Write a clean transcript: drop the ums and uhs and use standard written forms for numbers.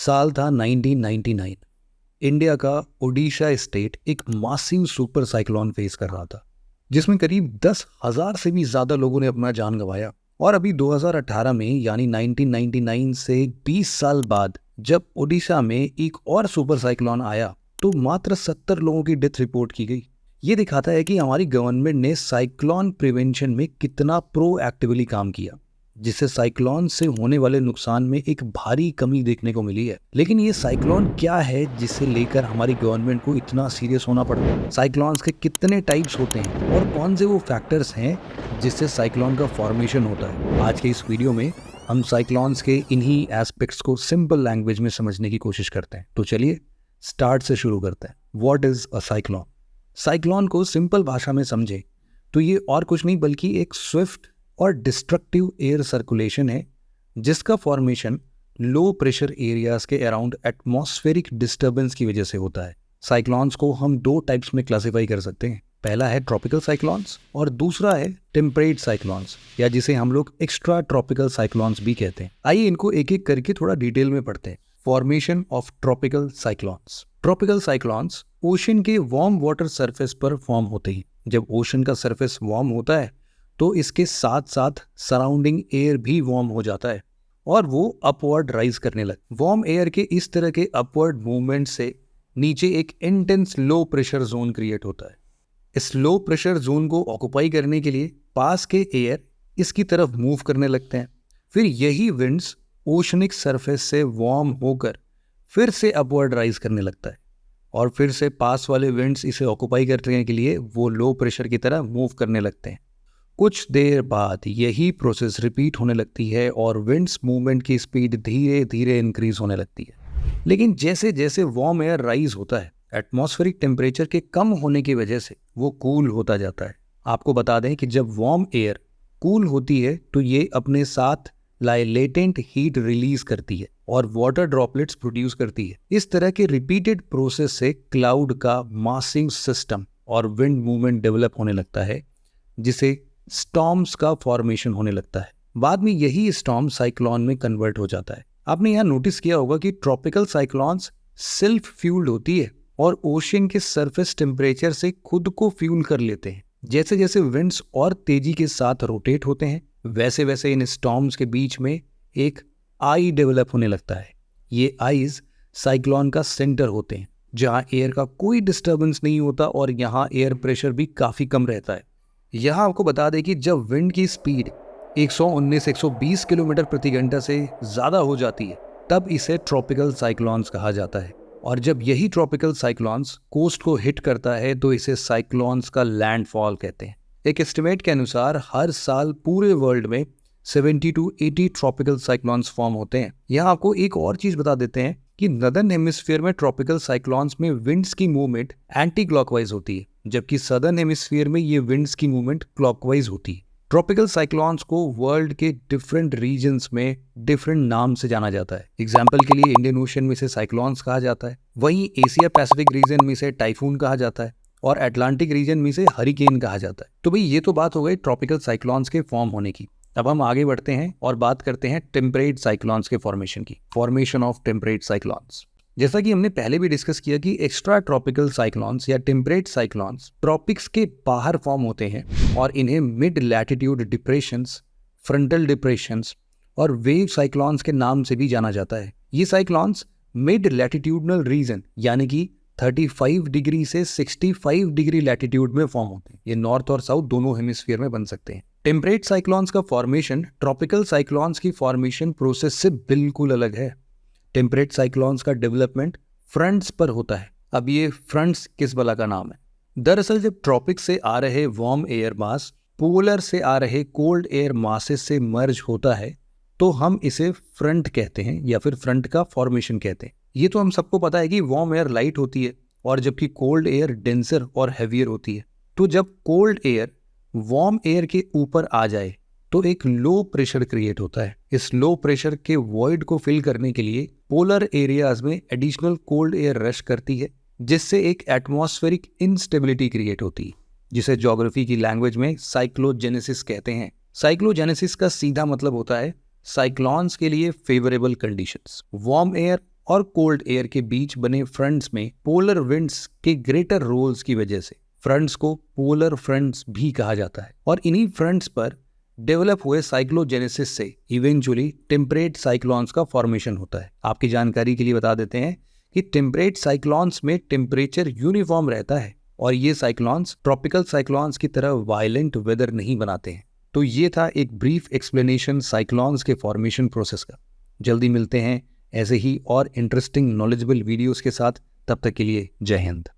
साल था 1999। इंडिया का ओडिशा स्टेट एक मासिव सुपर साइक्लोन फेस कर रहा था, जिसमें करीब 10,000 से भी ज्यादा लोगों ने अपना जान गंवाया। और अभी 2018 में यानी 1999 से 20 साल बाद जब ओडिशा में एक और सुपर साइक्लोन आया तो मात्र 70 लोगों की डेथ रिपोर्ट की गई। ये दिखाता है कि हमारी गवर्नमेंट ने साइक्लोन प्रिवेंशन में कितना प्रोएक्टिवली काम किया, जिससे साइक्लोन से होने वाले नुकसान में एक भारी कमी देखने को मिली है। लेकिन ये साइक्लोन क्या है जिसे लेकर हमारी गवर्नमेंट को इतना सीरियस होना पड़ता है? साइक्लोन्स के कितने टाइप्स होते हैं और कौन से वो फैक्टर्स हैं जिससे साइक्लोन का फॉर्मेशन होता है? आज के इस वीडियो में हम साइक्लोन्स के इन्हीं एस्पेक्ट्स को सिंपल लैंग्वेज में समझने की कोशिश करते हैं। तो चलिए स्टार्ट से शुरू करते हैं। What is a cyclone? Cyclone को सिंपल भाषा में समझे तो ये और कुछ नहीं बल्कि एक स्विफ्ट और डिस्ट्रक्टिव एयर सर्कुलेशन है, जिसका फॉर्मेशन लो प्रेशर एरियाज के अराउंड एटमॉस्फेरिक डिस्टर्बेंस की वजह से होता है। साइक्लोन्स को हम दो टाइप्स में क्लासिफाई कर सकते हैं। पहला है ट्रॉपिकल साइक्लोन्स और दूसरा है टेम्परेट साइक्लोन्स, या जिसे हम लोग एक्स्ट्रा ट्रॉपिकल साइक्लोन्स भी कहते हैं। आइए इनको एक एक करके थोड़ा डिटेल में पढ़ते हैं। Formation of tropical cyclones. Tropical cyclones ocean के वार्म वाटर सरफेस पर फॉर्म होते हैं। जब ओशन का सरफेस वार्म होता है तो इसके साथ साथ सराउंडिंग एयर भी वार्म हो जाता है और वो अपवर्ड राइज करने लगे। वार्म एयर के इस तरह के अपवर्ड मूवमेंट से नीचे एक intense low pressure zone create होता है। इस लो प्रेशर जोन को ऑक्युपाई करने के लिए पास के एयर इसकी तरफ मूव करने लगते हैं। फिर यही विंड्स ओशनिक सरफेस से वार्म होकर फिर से अपवर्ड राइज करने लगता है और फिर से पास वाले विंड्स इसे ऑक्युपाई करने के लिए वो लो प्रेशर की तरह मूव करने लगते हैं। कुछ देर बाद यही प्रोसेस रिपीट होने लगती है और विंड्स मूवमेंट की स्पीड धीरे धीरे इंक्रीज होने लगती है। लेकिन जैसे जैसे वार्म एयर राइज होता है, एटमॉस्फेरिक टेम्परेचर के कम होने की वजह से वो कूल होता जाता है। आपको बता दें कि जब वार्म एयर कूल होती है तो ये अपने साथ लाए लेटेंट हीट रिलीज करती है और वाटर ड्रॉपलेट्स प्रोड्यूस करती है। इस तरह के रिपीटेड प्रोसेस से क्लाउड का मासिव सिस्टम और विंड मूवमेंट डेवलप होने लगता है, जिसे स्टॉर्म्स का फॉर्मेशन होने लगता है। बाद में यही स्टॉर्म साइक्लोन में कन्वर्ट हो जाता है। आपने यहाँ नोटिस किया होगा कि ट्रॉपिकल साइक्लोन्स सेल्फ फ्यूल्ड होती है और ओशन के सरफेस टेम्परेचर से खुद को फ्यूल कर लेते हैं। जैसे जैसे विंड्स और तेजी के साथ रोटेट होते हैं वैसे वैसे इन स्टॉर्म्स के बीच में एक आई डेवलप होने लगता है। ये आईज साइक्लोन का सेंटर होते हैं, जहाँ एयर का कोई डिस्टर्बेंस नहीं होता और यहाँ एयर प्रेशर भी काफी कम रहता है। यहाँ आपको बता दें कि जब विंड की स्पीड 119-120 किलोमीटर प्रति घंटा से ज़्यादा हो जाती है तब इसे ट्रॉपिकल साइक्लोन्स कहा जाता है। और जब यही ट्रॉपिकल साइक्लोन्स कोस्ट को हिट करता है तो इसे साइक्लोन्स का लैंडफॉल कहते हैं। एक एस्टिमेट के अनुसार हर साल पूरे वर्ल्ड में 70 to 80 ट्रॉपिकल साइक्लोन्स फॉर्म होते हैं। यहाँ आपको एक और चीज़ बता देते हैं कि नदर्न हेमिस्फीयर में ट्रॉपिकल साइक्लोन्स में विंड्स की मूवमेंट एंटी क्लॉकवाइज होती है, जबकि सदर्न हेमिस्फीयर में ये विंड्स की मूवमेंट क्लॉकवाइज होती है। ट्रॉपिकल साइक्लोन्स को वर्ल्ड के डिफरेंट रीजन्स में डिफरेंट नाम से जाना जाता है। एग्जाम्पल के लिए इंडियन ओशन में इसे साइक्लोन्स कहा जाता है, वहीं एशिया पैसिफिक रीजन में इसे टाइफून कहा जाता है और अटलांटिक रीजन में इसे हरिकेन कहा जाता है। तो भाई ये तो बात हो गई ट्रॉपिकल साइक्लोन्स के फॉर्म होने की। अब हम आगे बढ़ते हैं और बात करते हैं टेम्परेट साइक्लोन्स के फॉर्मेशन की। Formation of temperate cyclones. जैसा कि हमने पहले भी डिस्कस किया कि एक्स्ट्रा ट्रॉपिकल साइक्लोन्स या टेम्परेट साइक्लोन्स ट्रॉपिक्स के बाहर फॉर्म होते हैं और इन्हें mid latitude depressions, frontal depressions और वेव साइक्लोन्स के नाम से भी जाना जाता है। ये साइक्लोन्स मिड लैटिट्यूडनल रीजन यानी कि 35 डिग्री से 65 डिग्री लैटिट्यूड में फॉर्म होते हैं। ये नॉर्थ और साउथ दोनों हेमिस्फीयर में बन सकते हैं। टेम्परेट साइक्लोन्स का फॉर्मेशन ट्रॉपिकल साइक्लोन्स की फॉर्मेशन प्रोसेस से बिल्कुल अलग है। टेम्परेट साइक्लोन्स का डेवलपमेंट फ्रंट्स पर होता है। अब ये फ्रंट्स किस बला का नाम है? दरअसल जब ट्रॉपिक से आ रहे वार्म एयर मास पोलर से आ रहे कोल्ड एयर मासेस से मर्ज होता है तो हम इसे फ्रंट कहते हैं या फिर फ्रंट का फॉर्मेशन कहते हैं। ये तो हम सबको पता है कि वार्म एयर लाइट होती है और जबकि कोल्ड एयर डेंसर और हैवियर होती है। तो जब कोल्ड एयर वार्म एयर के ऊपर आ जाए तो एक लो प्रेशर क्रिएट होता है। इस लो प्रेशर के वॉइड को फिल करने के लिए पोलर एरियाज में एडिशनल कोल्ड एयर रश करती है, जिससे एक एटमॉस्फेरिक इंस्टेबिलिटी क्रिएट होती है, जिसे ज्योग्राफी की लैंग्वेज में साइक्लोजेनेसिस कहते हैं। साइक्लोजेनेसिस का सीधा मतलब होता है साइक्लोन्स के लिए फेवरेबल कंडीशंस। वार्म एयर और कोल्ड एयर के बीच बने फ्रंट्स में पोलर विंड्स के ग्रेटर रोल्स की वजह से फ्रंट्स को पोलर फ्रंट्स भी कहा जाता है। और इन्हीं फ्रंट्स पर डेवलप हुए साइक्लोजेनेसिस से इवेंचुअली टेम्परेट साइक्लोन्स का फॉर्मेशन होता है। आपकी जानकारी के लिए बता देते हैं कि टेम्परेट साइक्लोन्स में टेम्परेचर यूनिफॉर्म रहता है और ये साइक्लोन्स ट्रॉपिकल साइक्लोन्स की तरह वायलेंट वेदर नहीं बनाते हैं। तो ये था एक ब्रीफ एक्सप्लेनेशन साइक्लोन्स के फॉर्मेशन प्रोसेस का। जल्दी मिलते हैं ऐसे ही और इंटरेस्टिंग नॉलेजेबल वीडियोस के साथ। तब तक के लिए जय हिंद।